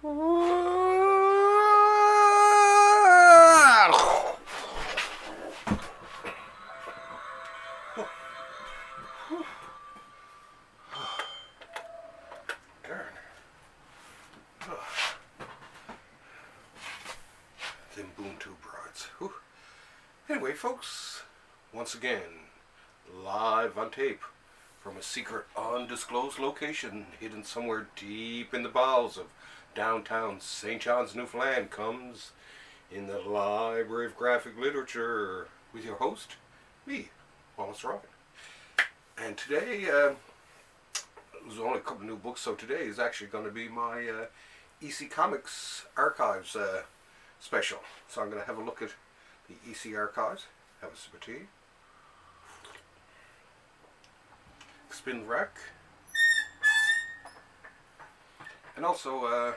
Them boom tube rods. Whew. Anyway, folks, once again, live on tape from a secret, undisclosed location hidden somewhere deep in the bowels of downtown St. John's, Newfoundland, comes In the Library of Graphic Literature with your host, me, Wallace Ward. And today, there's only a couple of new books, so today is actually going to be my EC Comics Archives special. So I'm going to have a look at the EC Archives, have a sip of tea, spin the rack, and also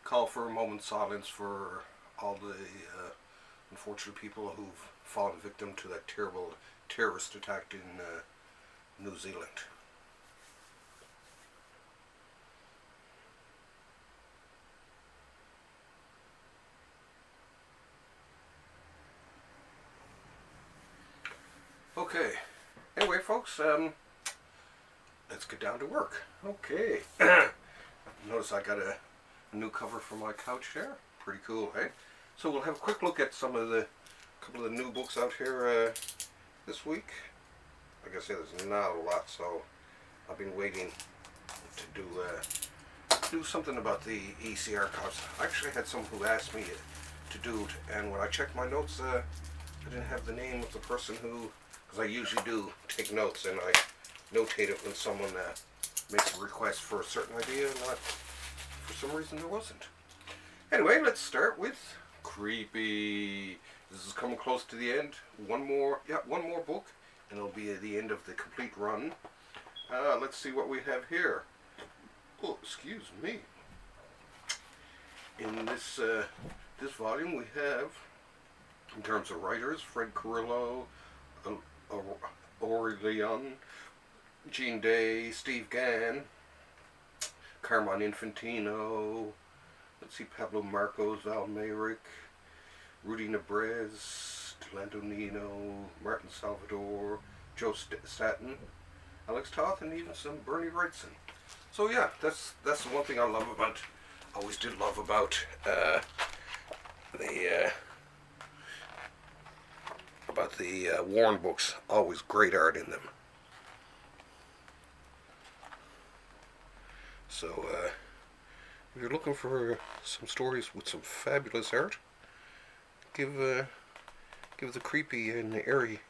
call for a moment's silence for all the unfortunate people who've fallen victim to that terrible terrorist attack in New Zealand. Okay, anyway folks, let's get down to work. Okay, notice I got a new cover for my couch here. Pretty cool, eh? So we'll have a quick look at couple of the new books out here this week. Like I said, there's not a lot, so I've been waiting to do something about the EC Archives. I actually had someone who asked me to do it, and when I checked my notes, I didn't have the name of the person who, because I usually do take notes, and I notate it when someone makes a request for a certain idea, and for some reason there wasn't. Anyway, let's start with Creepy. This is coming close to the end. One more book, and it'll be at the end of the complete run. Let's see what we have here. Oh, excuse me. In this volume, we have, in terms of writers, Fred Carrillo, Iliad, Jean Day, Steve Gann, Carmine Infantino, let's see, Pablo Marcos, Val Mayrick, Rudy Nebrez, Delando Nino, Martin Salvador, Joe Staten, Alex Toth, and even some Bernie Wrightson. So yeah, that's the one thing I love about, always did love about the Warren books. Always great art in them. So if you're looking for some stories with some fabulous art, give the Creepy and the Airy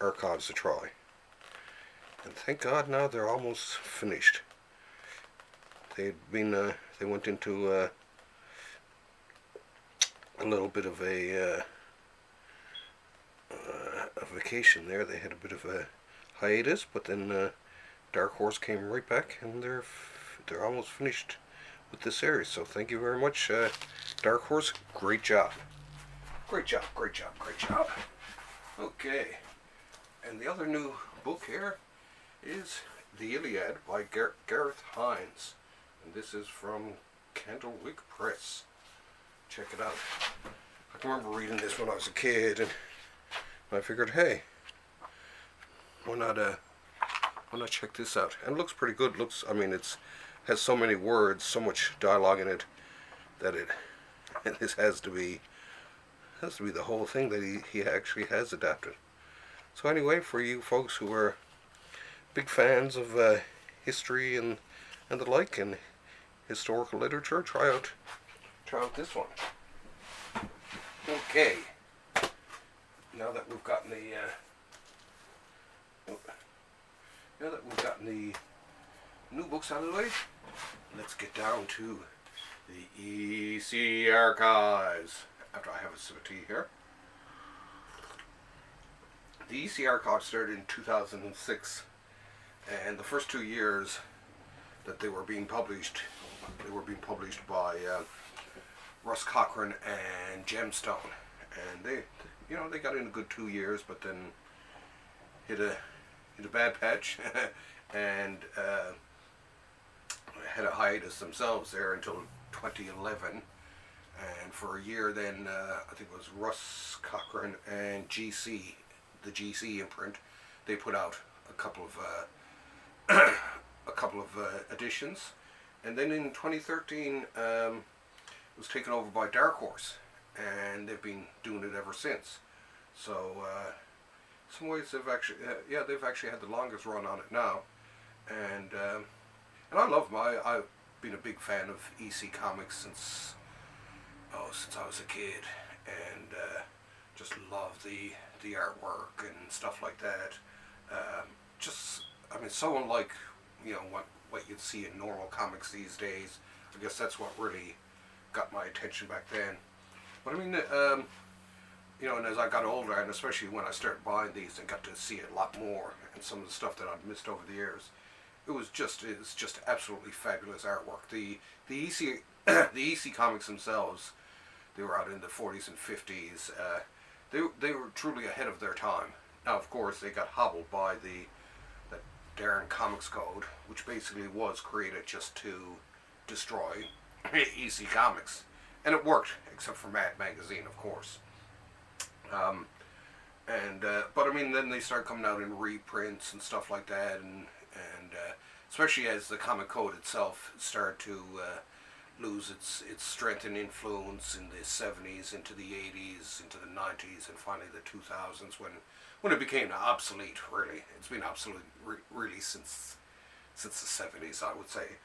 Archives a try. And thank God now they're almost finished. They went into a little bit of a vacation there. They had a bit of a hiatus, but then Dark Horse came right back, and they're almost finished with the series. So thank you very much, Dark Horse. Great job. Great job. Okay, and the other new book here is The Iliad by Gareth Hinds, and this is from Candlewick Press. Check it out. I can remember reading this when I was a kid, and I figured, hey, why not check this out? And it looks pretty good. It has so many words, so much dialogue in it, that this has to be the whole thing that he actually has adapted. So anyway, for you folks who are big fans of history and the like, and historical literature, try out this one. Okay. Now that we've gotten the new books out of the way, let's get down to the EC Archives. After I have a sip of tea here. The EC Archives started in 2006, and the first 2 years that they were being published by Russ Cochran and Gemstone, and they got in a good 2 years, but then hit a bad patch and had a hiatus themselves there until 2011, and for a year then I think it was Russ Cochran and the GC imprint, they put out a couple of editions, and then in 2013 it was taken over by Dark Horse, and they've been doing it ever since. So in some ways they've actually had the longest run on it now, and I love them. I've been a big fan of EC Comics since I was a kid, and just love the artwork and stuff like that. So unlike what you'd see in normal comics these days. I guess that's what really got my attention back then. But I mean, and as I got older, and especially when I started buying these and got to see it a lot more, and some of the stuff that I'd missed over the years, it's just absolutely fabulous artwork. The EC comics themselves, they were out in the 40s and 50s. They were truly ahead of their time. Now, of course, they got hobbled by the Darren Comics Code, which basically was created just to destroy EC Comics, and it worked, except for Mad Magazine, of course. But I mean, then they started coming out in reprints and stuff like that, and especially as the comic code itself started to lose its strength and influence in the 70s, into the 80s, into the 90s, and finally the 2000s, when it became obsolete. Really, it's been obsolete really since the 70s, I would say.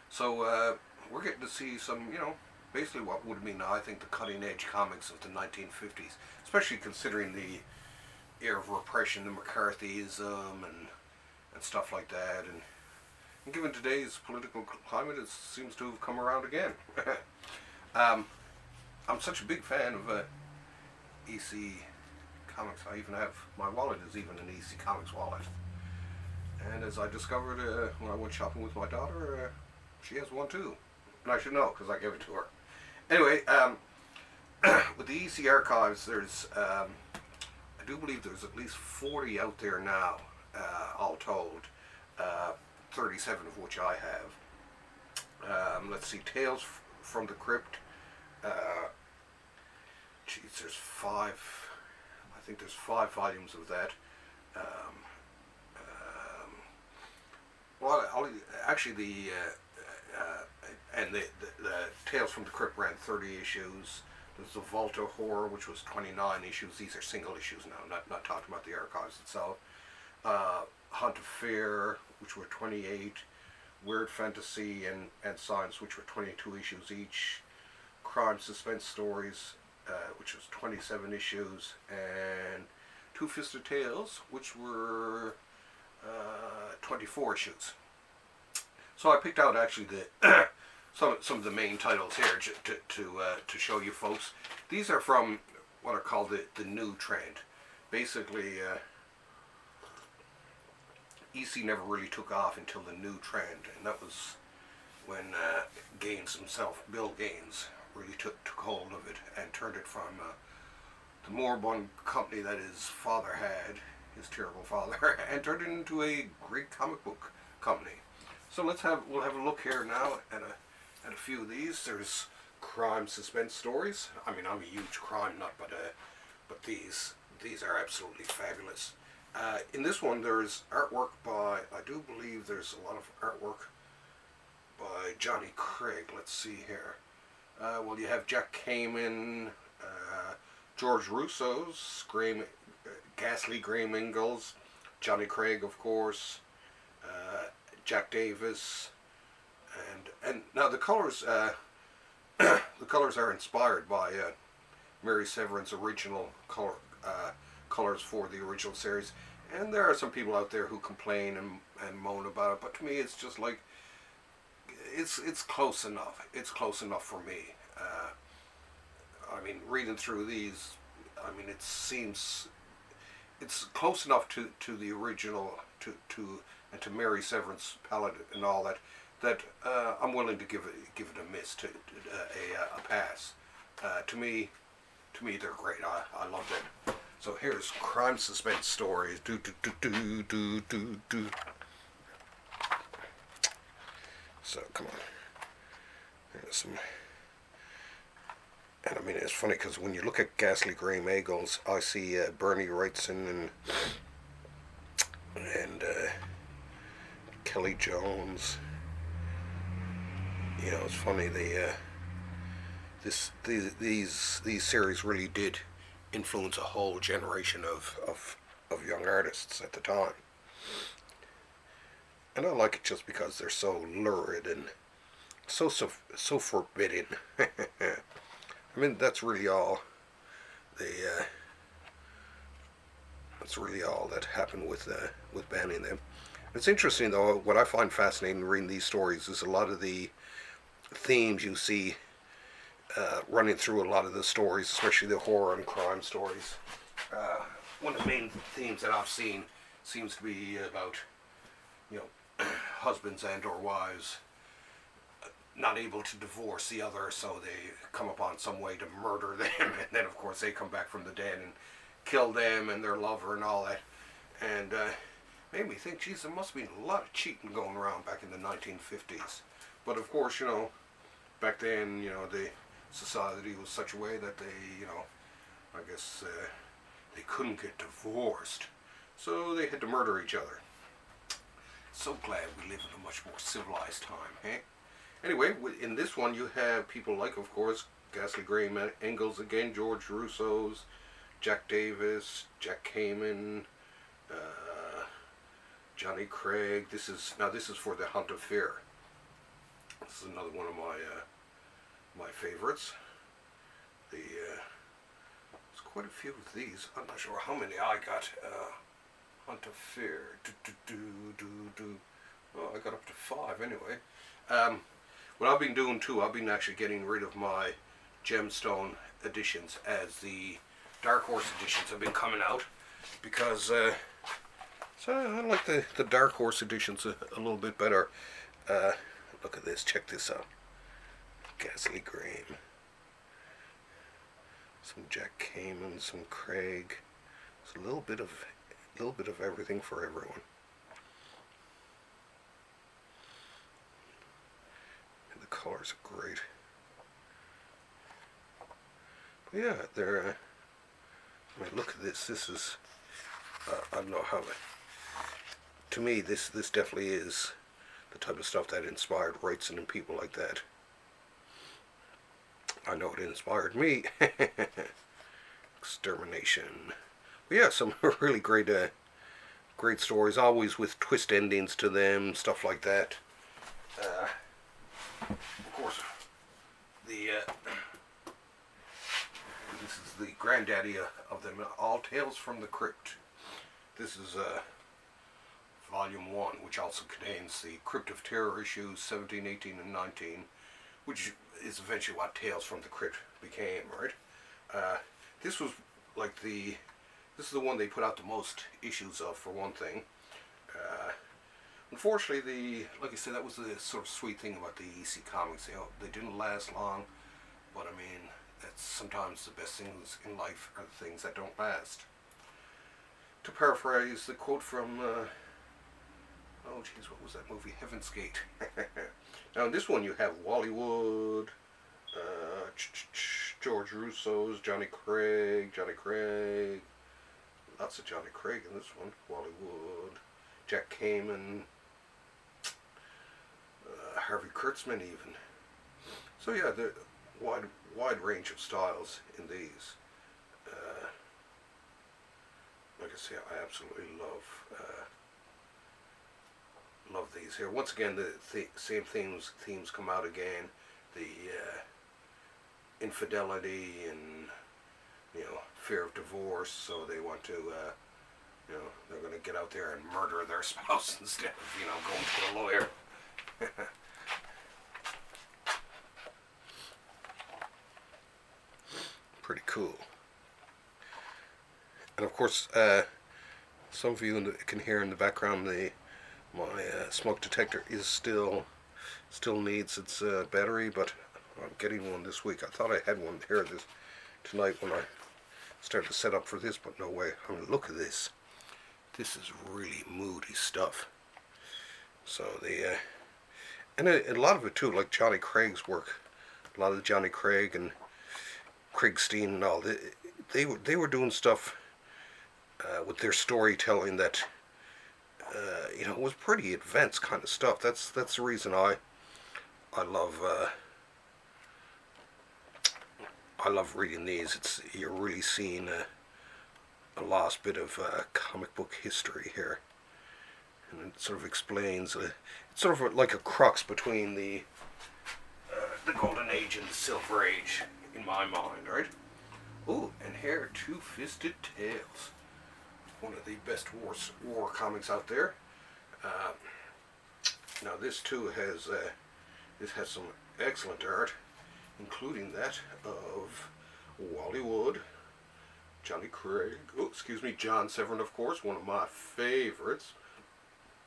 So we're getting to see some, basically what would mean, I think, the cutting edge comics of the 1950s, especially considering the era of repression, the McCarthyism, and stuff like that, and given today's political climate, it seems to have come around again. I'm such a big fan of EC Comics. I even have, my wallet is even an EC Comics wallet. And as I discovered when I went shopping with my daughter, she has one too. And I should know, because I gave it to her. Anyway, with the EC archives, there's, I do believe there's at least 40 out there now, all told. 37 of which I have. Let's see, Tales from the Crypt. There's 5. I think there's 5 volumes of that. Actually, the Tales from the Crypt ran 30 issues. There's the Volta Horror, which was 29 issues. These are single issues now, not talking about the archives itself. Hunt of Fear, which were 28. Weird Fantasy and Science, which were 22 issues each. Crime Suspense Stories, which was 27 issues. And Two-Fisted Tales, which were 24 issues. So I picked out actually some of the main titles here to show you folks. These are from what are called the new trend. Basically, EC never really took off until the new trend, and that was when Gaines himself, Bill Gaines, really took hold of it and turned it from the moribund company that his father had, his terrible father, and turned it into a great comic book company. So we'll have a look here now at a few of these. There's Crime Suspense Stories. I mean, I'm a huge crime nut, but these are absolutely fabulous. In this one, there's artwork by, I do believe there's a lot of artwork by Johnny Craig. Let's see here. Well, you have Jack Kamen, George Russo's Ghastly Graham Ingalls, Johnny Craig, of course, Jack Davis, and now the colors are inspired by Mary Severin's original colors for the original series, and there are some people out there who complain and moan about it, but to me it's just like it's close enough. It's close enough for me. I mean, reading through these, I mean, it seems it's close enough to the original, and to Mary Severin's palette and all that I'm willing to give it a miss, a pass. To me they're great. I love them. So here's Crime Suspense Stories. So come on. There's some. And I mean, it's funny because when you look at Ghastly Grey Eagles, I see Bernie Wrightson and Kelly Jones. You know, it's funny. These series really did influence a whole generation of young artists at the time. And I like it just because they're so lurid and so forbidden. I mean, that's really all that's really all that happened with banning them. It's interesting though. What I find fascinating reading these stories is a lot of the themes you see running through a lot of the stories, especially the horror and crime stories. One of the main themes that I've seen seems to be about, you know, husbands and or wives not able to divorce the other, so they come upon some way to murder them, and then of course they come back from the dead and kill them and their lover and all that. And made me think, geez, there must have been a lot of cheating going around back in the 1950s. But of course, you know, back then, you know, the society was such a way that they, you know, I guess they couldn't get divorced, so they had to murder each other. So glad we live in a much more civilized time, eh? Anyway, in this one you have people like, of course, Ghastly Grey Eagles again, George Russo's, Jack Davis, Jack Kamen, Johnny Craig. This is for The Hunt of Fear. This is another one of my favorites. There's quite a few of these. I'm not sure how many I got. Hunt of Fear. Oh, I got up to 5 anyway. What I've been doing too, I've been actually getting rid of my gemstone editions as the Dark Horse editions have been coming out, because so I like the Dark Horse editions a little bit better. Look at this, check this out. Ghastly Grey. Some Jack Kamen, some Craig. It's a little bit of everything for everyone. And the colors are great. But yeah, they're. I mean, look at this. This is. I don't know how. To me, this definitely is the type of stuff that inspired Wrightson and people like that. I know it inspired me. Extermination. But yeah, some really great stories, always with twist endings to them, stuff like that. Of course, this is the granddaddy of them all, Tales from the Crypt. This is Volume 1, which also contains the Crypt of Terror issues 17, 18, and 19, which is eventually what Tales from the Crypt became, right? This was like this is the one they put out the most issues of, for one thing. Unfortunately, like I said, that was the sort of sweet thing about the EC comics. They didn't last long, but I mean, that's sometimes the best things in life are the things that don't last. To paraphrase the quote from, oh jeez, what was that movie? Heaven's Gate. Now in this one you have Wallace Ward, George Russo's, Johnny Craig, lots of Johnny Craig in this one, Wallace Ward, Jack Kamen, Harvey Kurtzman even. So yeah, the wide range of styles in these. Like I say, I absolutely love these here. Once again, the same themes come out again. The infidelity and, you know, fear of divorce. So they want to, you know, they're going to get out there and murder their spouse instead of, you know, going to a lawyer. Pretty cool. And of course, some of you can hear in the background my smoke detector is still needs its battery, but I'm getting one this week. I thought I had one here tonight when I started to set up for this, but no way. I mean, look at this. This is really moody stuff. So And a lot of it too, like Johnny Craig's work, a lot of Johnny Craig and Craig Steen and all, they were doing stuff with their storytelling that was pretty advanced kind of stuff. That's the reason I love reading these. You're really seeing a last bit of comic book history here, and it sort of explains. It's sort of like a crux between the Golden Age and the Silver Age, in my mind, right? Oh, and here, Two-Fisted Tales, one of the best war comics out there. Now this too has some excellent art, including that of Wallace Ward, Johnny Craig, John Severin, of course, one of my favorites.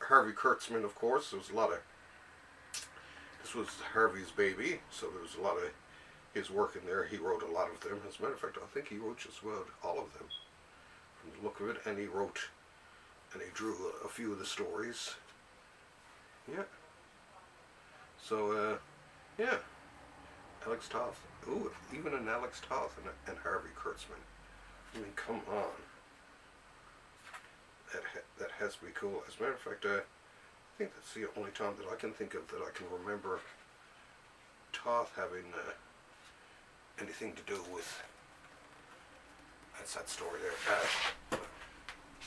Harvey Kurtzman, of course. This was Harvey's baby, so there was a lot of his work in there. He wrote a lot of them. As a matter of fact, I think he wrote just about all of them, from the look of it. And he drew a few of the stories. Yeah. So, yeah. Alex Toth. Ooh, even an Alex Toth and Harvey Kurtzman. I mean, come on. That has to be cool. As a matter of fact, I think that's the only time that I can think of that I can remember Toth having anything to do with. That's that story there.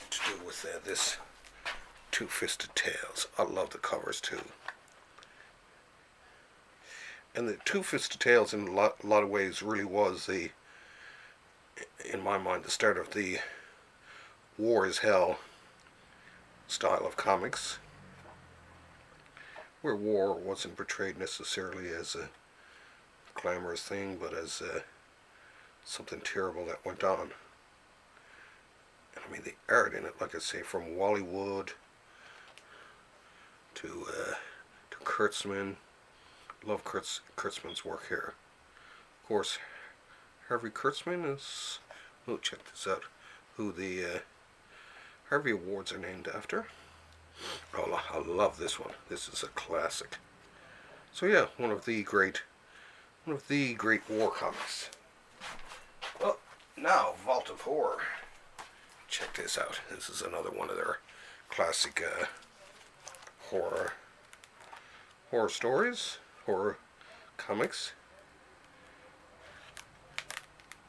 To do with this Two-Fisted Tales. I love the covers too. And the Two-Fisted Tales, in a lot of ways, really was in my mind, the start of the war is hell style of comics, where war wasn't portrayed necessarily as a glamorous thing, but as something terrible that went on. And I mean, the art in it, like I say, from Wallace Ward to Kurtzman. Love Kurtzman's work here. Of course, Harvey Kurtzman is, check this out, who the Harvey Awards are named after. Oh, I love this one. This is a classic. So yeah, one of the great war comics. Well, now Vault of Horror. Check this out. This is another one of their classic horror stories, horror comics.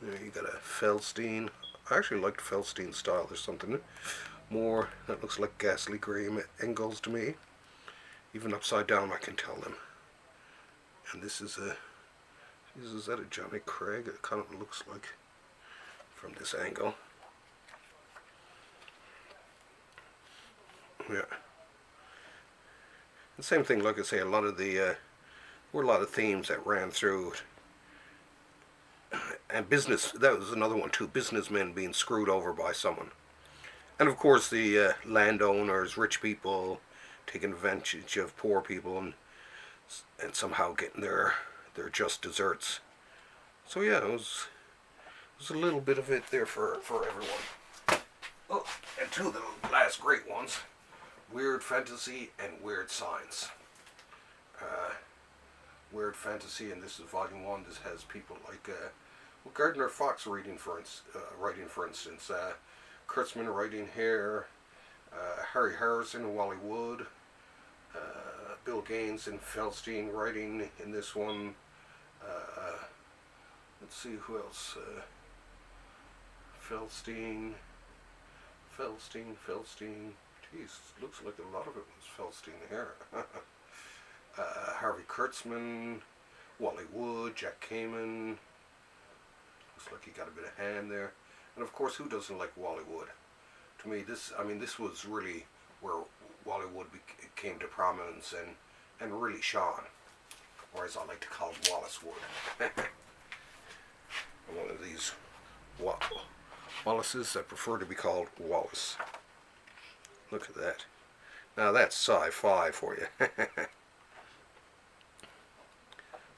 There you got a Feldstein. I actually liked Feldstein's style. There's something more that looks like ghastly grey angles to me. Even upside down I can tell them. And this is that a Johnny Craig? It kind of looks like from this angle. Yeah. The same thing, like I say, a lot of themes that ran through. And business, that was another one too, businessmen being screwed over by someone. And of course the landowners, rich people, taking advantage of poor people and somehow getting their just desserts. So yeah, it was a little bit of it there for everyone. Oh, and two of the last great ones, Weird Fantasy and Weird Science. Weird Fantasy, and this is volume 1. This has people like Gardner Fox writing, for instance, Kurtzman writing here, Harry Harrison, Wallace Ward, Bill Gaines and Feldstein writing in this one. Let's see who else. Feldstein. Jeez, looks like a lot of it was Feldstein here. Harvey Kurtzman, Wallace Ward, Jack Kamen. Looks like he got a bit of hand there. And of course, who doesn't like Wallace Ward? To me, this was really where Wallace Ward came to prominence and really shone. Or as I like to call him, Wallace Ward. One of these Wallaces that prefer to be called Wallace. Look at that. Now that's sci-fi for you.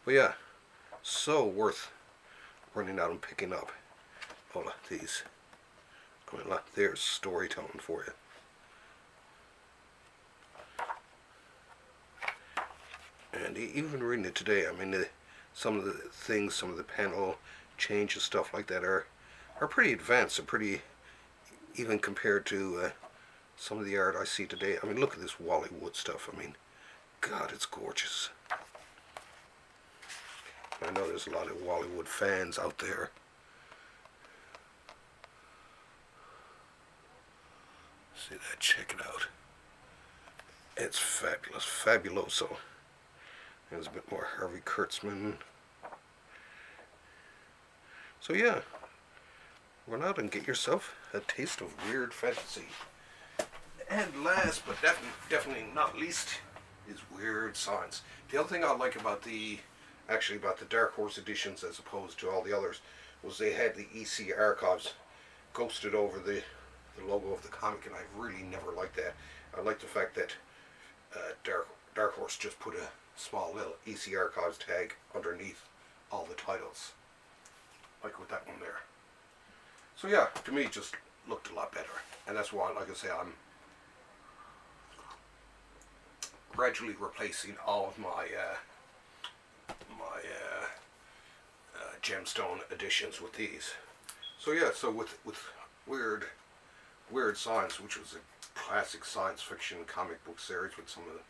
But yeah, so worth running out and picking up all of these. I mean, look, there's storytelling for you. And even reading it today, I mean, some of the things, some of the panel changes, stuff like that are pretty advanced and pretty, even compared to some of the art I see today. I mean, look at this Wallace Ward stuff. I mean, God, it's gorgeous. I know there's a lot of Wallace Ward fans out there. See that? Check it out. It's fabulous, fabuloso. There's a bit more Harvey Kurtzman. So yeah, run out and get yourself a taste of weird fantasy. And last but definitely not least is weird science. The other thing I like about the Dark Horse editions as opposed to all the others was they had the EC archives ghosted over the logo of the comic, and I really never liked that. I like the fact that Dark Horse just put a small little EC archives tag underneath all the titles, like with that one there. So yeah, to me it just looked a lot better, and that's why, like I say, I'm gradually replacing all of my gemstone editions with these. So yeah, so with Weird Science, which was a classic science fiction comic book series with some of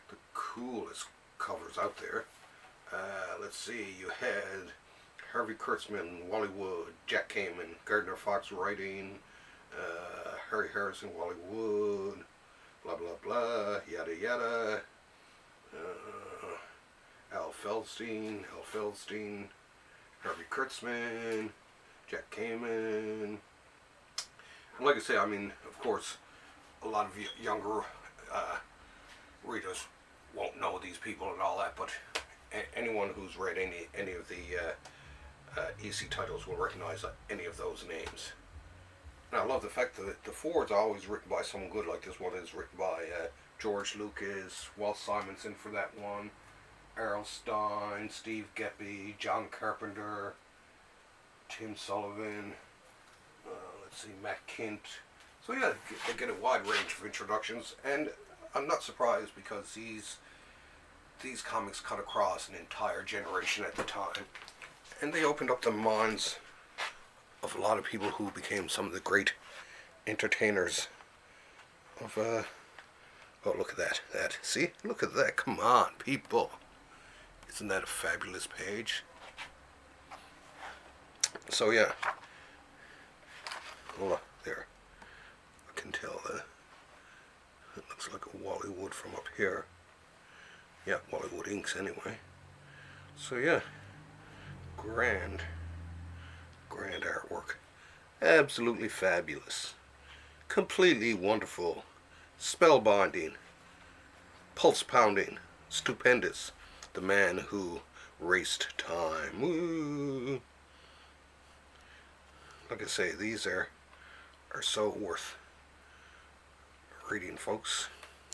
the coolest covers out there. Let's see, you had Harvey Kurtzman, Wallace Ward, Jack Kamen, Gardner Fox writing, Harry Harrison, Wallace Ward, blah blah blah, yada yada. Al Feldstein, Harvey Kurtzman, Jack Kamen. And like I say, I mean, of course, a lot of younger readers won't know these people and all that, but anyone who's read any of the EC titles will recognize any of those names. And I love the fact that the forwards are always written by someone good. Like this one is written by George Lucas, Walt Simonson for that one, Errol Stein, Steve Geppi, John Carpenter, Tim Sullivan, let's see, Matt Kint. So yeah, they get a wide range of introductions, and I'm not surprised because these comics cut across an entire generation at the time, and they opened up the minds of a lot of people who became some of the great entertainers of oh, look at that, see, look at that, come on people, isn't that a fabulous page? So yeah, oh, there, I can tell that it looks like a Wallace Ward from up here. Yeah, Wallace Ward inks anyway. So yeah, grand artwork, absolutely fabulous, completely wonderful, spellbinding, pulse pounding, stupendous. The man who raced time. Woo. Like I say, these are so worth reading, folks.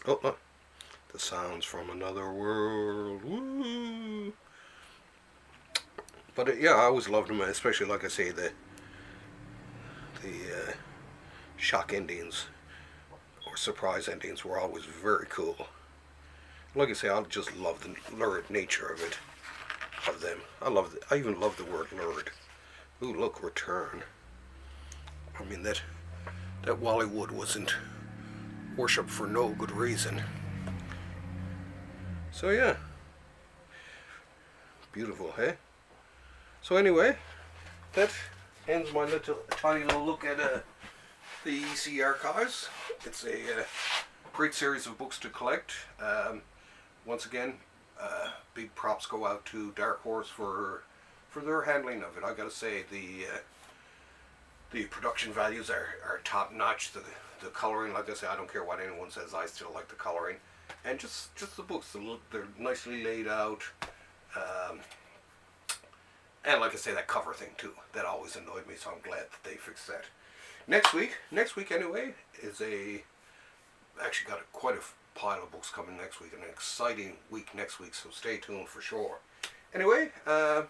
Oh, look, the sounds from another world. Woo. But yeah, I always loved them, especially, like I say, the shock endings or surprise endings were always very cool. Like I say, I just love the lurid nature of them. I even love the word lurid. Ooh, look, return. I mean, that Wallace Ward wasn't worshipped for no good reason. So yeah, beautiful, hey? So anyway, that ends my tiny little look at the EC archives. It's a great series of books to collect. Once again, big props go out to Dark Horse for their handling of it. I gotta say, the production values are top notch. The coloring, like I say, I don't care what anyone says, I still like the coloring. And just the books, they're nicely laid out. And like I say, that cover thing too, that always annoyed me, so I'm glad that they fixed that. Next week anyway, is actually got quite a pile of books coming next week, an exciting week next week, so stay tuned for sure. Anyway, I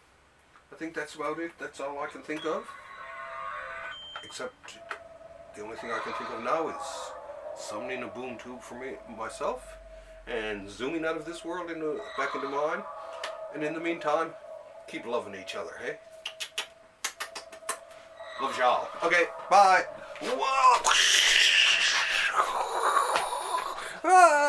think that's about it. That's all I can think of. Except the only thing I can think of now is summoning a boom tube for myself and zooming out of this world back into mine. And in the meantime, keep loving each other, hey? Love y'all. Okay, bye. Whoa. Ah.